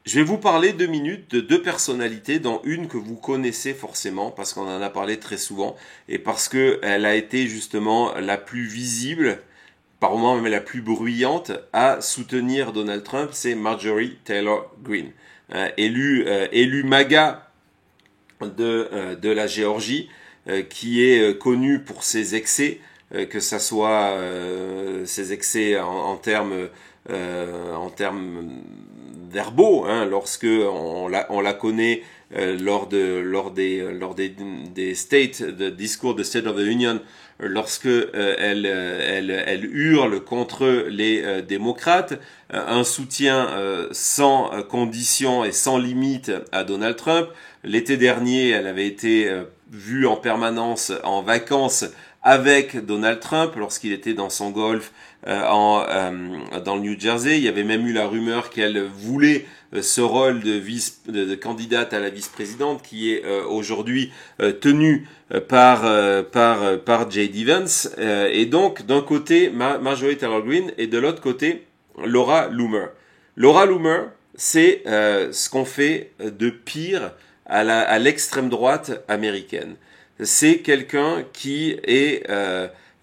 Je vais vous parler 2 minutes de deux personnalités, dont une que vous connaissez forcément parce qu'on en a parlé très souvent et parce qu'elle a été justement la plus visible, par moments même la plus bruyante, à soutenir Donald Trump, c'est Marjorie Taylor Greene, élue MAGA de la Géorgie, qui est connue pour ses excès, que ça soit ses excès en termes verbaux, hein, lorsque on la connaît lors des discours de State of the Union, lorsque elle hurle contre les démocrates, un soutien sans condition et sans limite à Donald Trump. L'été dernier, elle avait été vue en permanence en vacances avec Donald Trump lorsqu'il était dans son golf dans le New Jersey. Il y avait même eu la rumeur qu'elle voulait ce rôle de candidate à la vice-présidente qui est aujourd'hui tenu par J.D. Vance. Et donc, d'un côté, Marjorie Taylor Greene et de l'autre côté, Laura Loomer. Laura Loomer, c'est ce qu'on fait de pire à l'extrême droite américaine. C'est quelqu'un qui est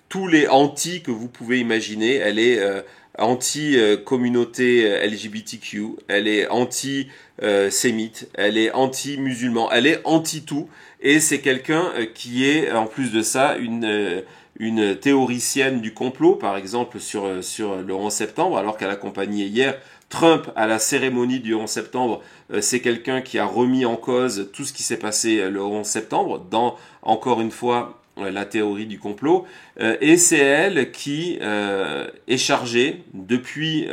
tous les anti que vous pouvez imaginer. Elle est anti-communauté LGBTQ, elle est anti-sémite, elle est anti-musulman, elle est anti-tout. Et c'est quelqu'un qui est, en plus de ça, une théoricienne du complot, par exemple sur le 11 septembre, alors qu'elle accompagnait hier Trump à la cérémonie du 11 septembre. C'est quelqu'un qui a remis en cause tout ce qui s'est passé le 11 septembre, dans, encore une fois, la théorie du complot. Et c'est elle qui est chargée, depuis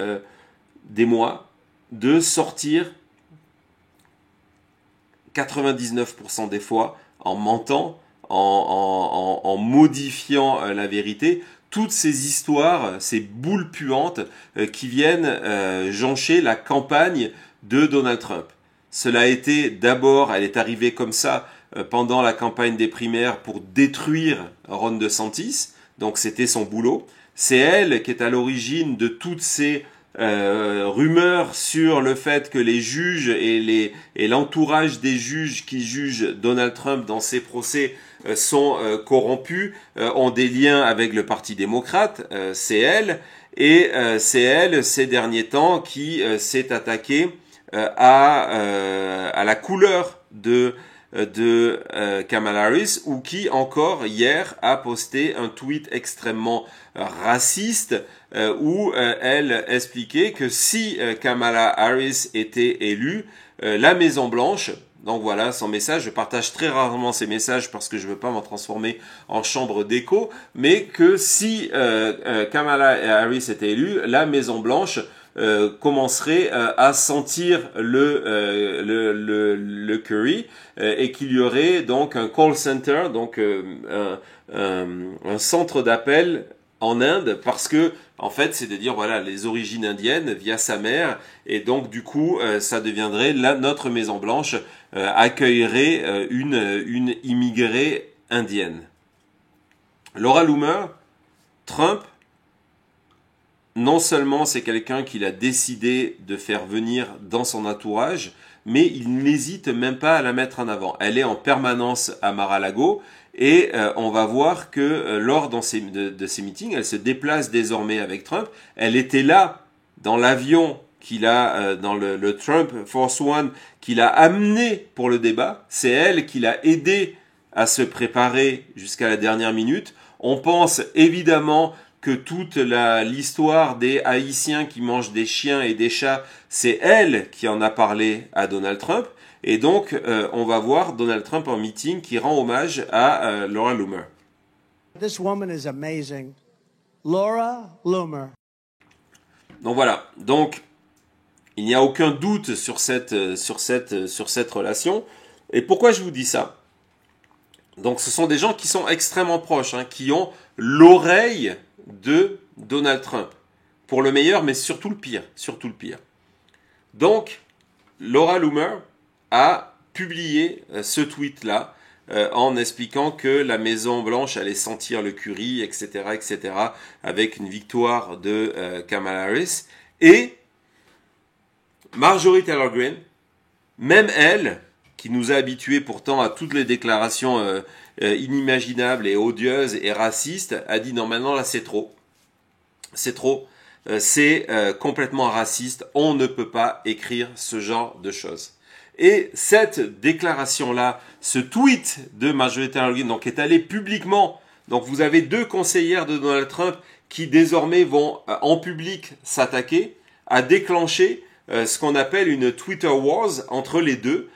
des mois, de sortir 99% des fois en mentant, en modifiant la vérité, toutes ces histoires, ces boules puantes qui viennent joncher la campagne de Donald Trump. Cela a été d'abord, elle est arrivée comme ça pendant la campagne des primaires pour détruire Ron DeSantis, donc c'était son boulot. C'est elle qui est à l'origine de toutes ces rumeurs sur le fait que les juges et l'entourage des juges qui jugent Donald Trump dans ses procès sont corrompus, ont des liens avec le Parti démocrate. C'est elle. Et c'est elle, ces derniers temps, qui s'est attaquée à la couleur de Kamala Harris, ou qui encore hier a posté un tweet extrêmement raciste où elle expliquait que si Kamala Harris était élue, la Maison Blanche, donc voilà son message, je partage très rarement ces messages parce que je veux pas m'en transformer en chambre d'écho, mais que si Kamala Harris était élue, la Maison Blanche commencerait à sentir le curry, et qu'il y aurait donc un call center, donc un centre d'appel en Inde, parce que en fait c'est de dire voilà les origines indiennes via sa mère, et donc du coup ça deviendrait notre Maison Blanche accueillerait une immigrée indienne. Laura Loomer, Trump, non seulement c'est quelqu'un qu'il a décidé de faire venir dans son entourage, mais il n'hésite même pas à la mettre en avant. Elle est en permanence à Mar-a-Lago, et on va voir que lors de ces meetings, elle se déplace désormais avec Trump. Elle était là dans l'avion qu'il a, dans le Trump Force One, qu'il a amené pour le débat. C'est elle qui l'a aidé à se préparer jusqu'à la dernière minute. On pense évidemment que toute l'histoire des Haïtiens qui mangent des chiens et des chats, c'est elle qui en a parlé à Donald Trump. Et donc, on va voir Donald Trump en meeting qui rend hommage à Laura Loomer. This woman is amazing. Laura Loomer. Donc voilà. Donc, il n'y a aucun doute sur cette relation. Et pourquoi je vous dis ça ? Donc, ce sont des gens qui sont extrêmement proches, hein, qui ont l'oreille de Donald Trump. Pour le meilleur, mais surtout le pire. Surtout le pire. Donc, Laura Loomer a publié ce tweet-là en expliquant que la Maison Blanche allait sentir le curry, etc., etc., avec une victoire de Kamala Harris. Et Marjorie Taylor Greene, même elle, qui nous a habitués pourtant à toutes les déclarations inimaginables et odieuses et racistes, a dit non, maintenant là c'est trop. C'est trop. C'est complètement raciste. On ne peut pas écrire ce genre de choses. Et cette déclaration-là, ce tweet de Marjorie Taylor Greene, donc est allé publiquement. Donc vous avez 2 conseillères de Donald Trump qui désormais vont en public s'attaquer, a déclenché ce qu'on appelle une Twitter Wars entre les deux,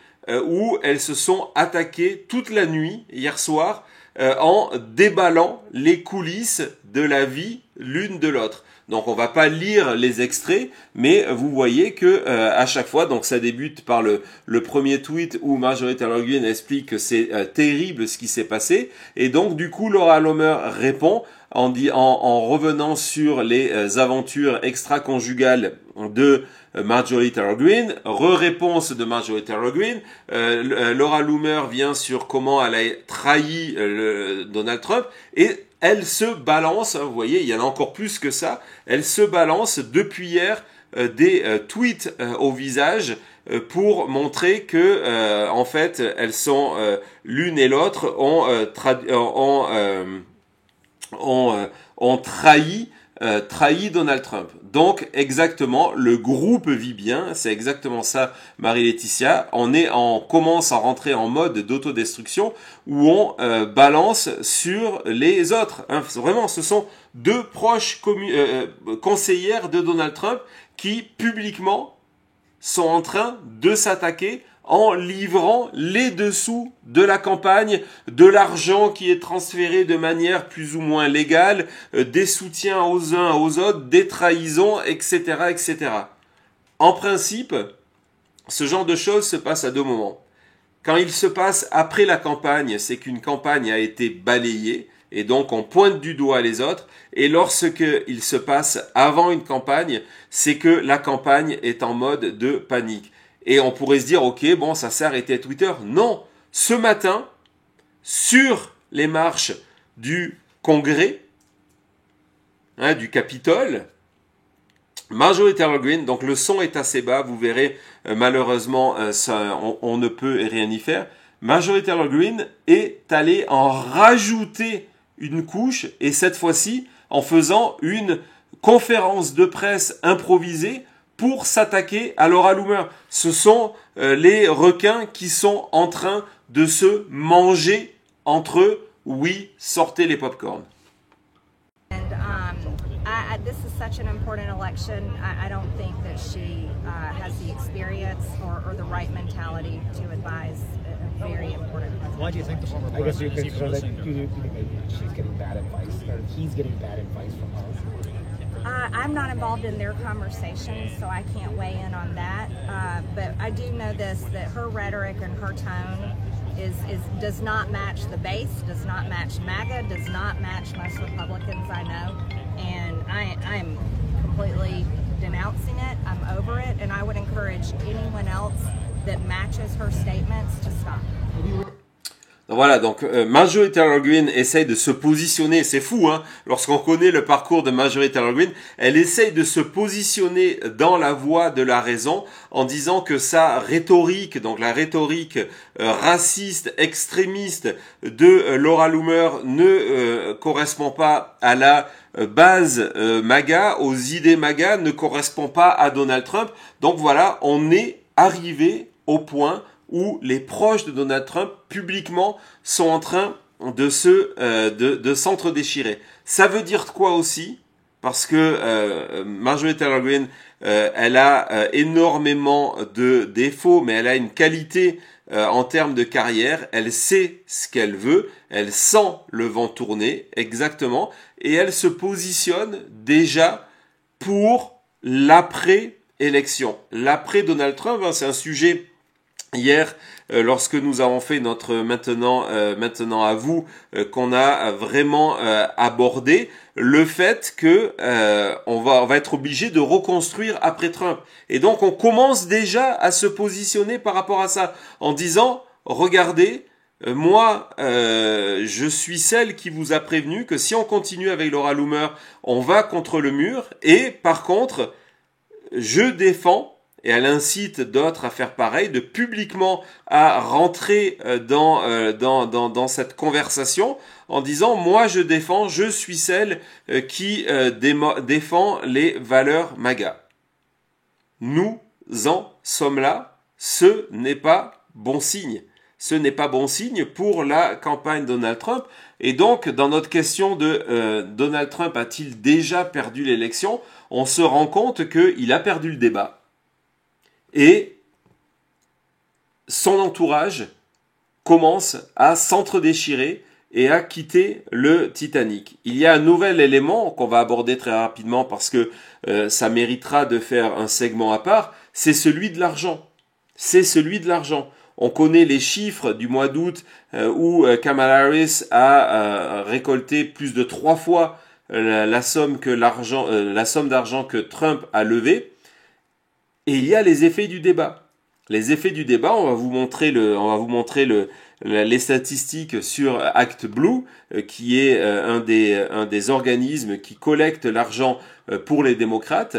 où elles se sont attaquées toute la nuit, hier soir, en déballant les coulisses de la vie l'une de l'autre. Donc on va pas lire les extraits, mais vous voyez que à chaque fois, donc ça débute par le premier tweet où Marjorie Taylor Greene explique que c'est terrible ce qui s'est passé, et donc du coup Laura Loomer répond en revenant sur les aventures extra-conjugales de Marjorie Taylor Greene, réponse de Marjorie Taylor Greene, Laura Loomer vient sur comment elle a trahi Donald Trump, et elle se balance, vous voyez, il y en a encore plus que ça, elle se balance depuis hier des tweets au visage pour montrer que, en fait, elles sont l'une et l'autre ont trahi Donald Trump. Donc exactement, le groupe vit bien, c'est exactement ça, Marie-Laetitia. On commence à rentrer en mode d'autodestruction où on balance sur les autres. Hein. Vraiment, ce sont 2 proches conseillères de Donald Trump qui publiquement sont en train de s'attaquer en livrant les dessous de la campagne, de l'argent qui est transféré de manière plus ou moins légale, des soutiens aux uns aux autres, des trahisons, etc., etc. En principe, ce genre de choses se passe à 2 moments. Quand il se passe après la campagne, c'est qu'une campagne a été balayée, et donc on pointe du doigt les autres, et lorsque il se passe avant une campagne, c'est que la campagne est en mode de panique. Et on pourrait se dire, ok, bon, ça s'est arrêté à Twitter. Non, ce matin, sur les marches du Congrès, hein, du Capitole, Marjorie Taylor Greene, donc le son est assez bas, vous verrez, malheureusement, on ne peut rien y faire. Marjorie Taylor Greene est allée en rajouter une couche, et cette fois-ci, en faisant une conférence de presse improvisée pour s'attaquer à Laura Loomer. Ce sont les requins qui sont en train de se manger entre eux. Oui, sortez les pop-corn. This is such an important election. I don't think that she has the experience or the right mentality to advise a very important president. Why do you think the former I guess you president could is say even that listening to him? she's getting bad advice, or he's getting bad advice from her. I'm not involved in their conversations, so I can't weigh in on that. But I do know this, that her rhetoric and her tone does not match the base, does not match MAGA, does not match most Republicans I know. And I'm completely denouncing it. I'm over it. And I would encourage anyone else that matches her statements to stop. Voilà, donc Marjorie Taylor Greene essaye de se positionner, c'est fou, hein, lorsqu'on connaît le parcours de Marjorie Taylor Greene, elle essaye de se positionner dans la voie de la raison en disant que sa rhétorique, donc la rhétorique raciste, extrémiste de Laura Loomer ne correspond pas à la base MAGA, aux idées MAGA, ne correspond pas à Donald Trump. Donc voilà, on est arrivé au point où les proches de Donald Trump, publiquement, sont en train de s'entre-déchirer. Ça veut dire quoi aussi? Parce que Marjorie Taylor Greene, elle a énormément de défauts, mais elle a une qualité en termes de carrière. Elle sait ce qu'elle veut, elle sent le vent tourner, exactement, et elle se positionne déjà pour l'après-élection. L'après-Donald Trump, hein, c'est un sujet... Hier, lorsque nous avons fait notre maintenant à vous, qu'on a vraiment abordé le fait que on va être obligé de reconstruire après Trump. Et donc on commence déjà à se positionner par rapport à ça en disant regardez, moi je suis celle qui vous a prévenu que si on continue avec Laura Loomer, on va contre le mur, et par contre je défends et elle incite d'autres à faire pareil, de publiquement à rentrer dans cette conversation en disant « Moi, je suis celle qui défend les valeurs MAGA. » Nous en sommes là, ce n'est pas bon signe. Ce n'est pas bon signe pour la campagne Donald Trump. Et donc, dans notre question de Donald Trump a-t-il déjà perdu l'élection, on se rend compte qu'il a perdu le débat. Et son entourage commence à s'entre-déchirer et à quitter le Titanic. Il y a un nouvel élément qu'on va aborder très rapidement parce que ça méritera de faire un segment à part, c'est celui de l'argent. C'est celui de l'argent. On connaît les chiffres du mois d'août où Kamala Harris a récolté plus de 3 fois la somme d'argent que Trump a levée. Et il y a les effets du débat. Les effets du débat, on va vous montrer les statistiques sur ActBlue, qui est un des organismes qui collecte l'argent pour les démocrates.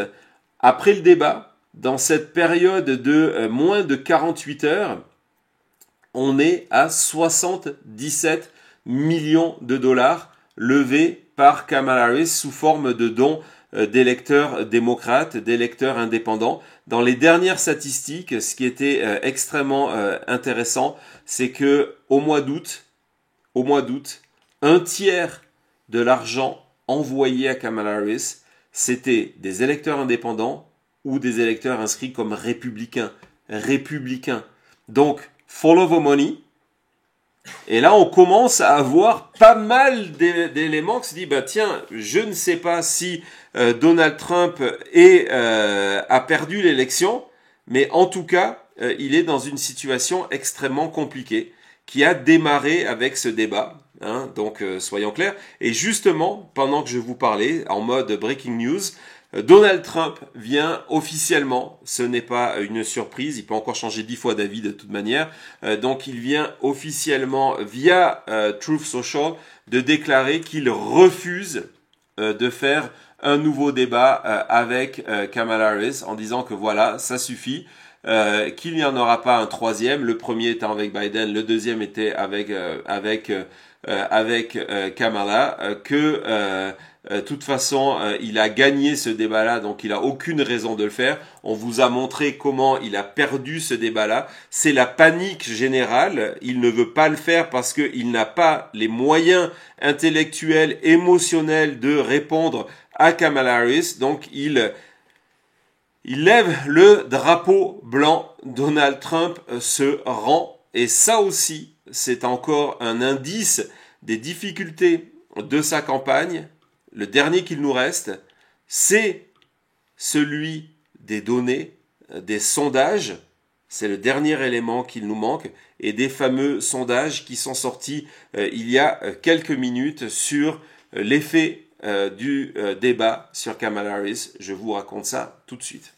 Après le débat, dans cette période de moins de 48 heures, on est à 77 millions de dollars levés par Kamala Harris sous forme de dons d'électeurs démocrates, d'électeurs indépendants. Dans les dernières statistiques, ce qui était extrêmement intéressant, c'est que au mois d'août, un tiers de l'argent envoyé à Kamala Harris, c'était des électeurs indépendants ou des électeurs inscrits comme républicains. Donc, follow the money. Et là, on commence à avoir pas mal d'éléments qui se disent, bah tiens, je ne sais pas si Donald Trump a perdu l'élection, mais en tout cas, il est dans une situation extrêmement compliquée qui a démarré avec ce débat. Hein, donc, soyons clairs. Et justement, pendant que je vous parlais, en mode breaking news, Donald Trump vient officiellement, ce n'est pas une surprise, il peut encore changer 10 fois d'avis de toute manière, donc il vient officiellement via Truth Social de déclarer qu'il refuse de faire un nouveau débat avec Kamala Harris en disant que voilà, ça suffit, qu'il n'y en aura pas un troisième, le premier étant avec Biden, le deuxième était avec Kamala, de toute façon, il a gagné ce débat-là, donc il a aucune raison de le faire. On vous a montré comment il a perdu ce débat-là. C'est la panique générale. Il ne veut pas le faire parce qu'il n'a pas les moyens intellectuels, émotionnels de répondre à Kamala Harris. Donc il lève le drapeau blanc. Donald Trump se rend. Et ça aussi, c'est encore un indice des difficultés de sa campagne. Le dernier qu'il nous reste, c'est celui des données, des sondages. C'est le dernier élément qu'il nous manque. Et des fameux sondages qui sont sortis il y a quelques minutes sur l'effet du débat sur Kamala Harris. Je vous raconte ça tout de suite.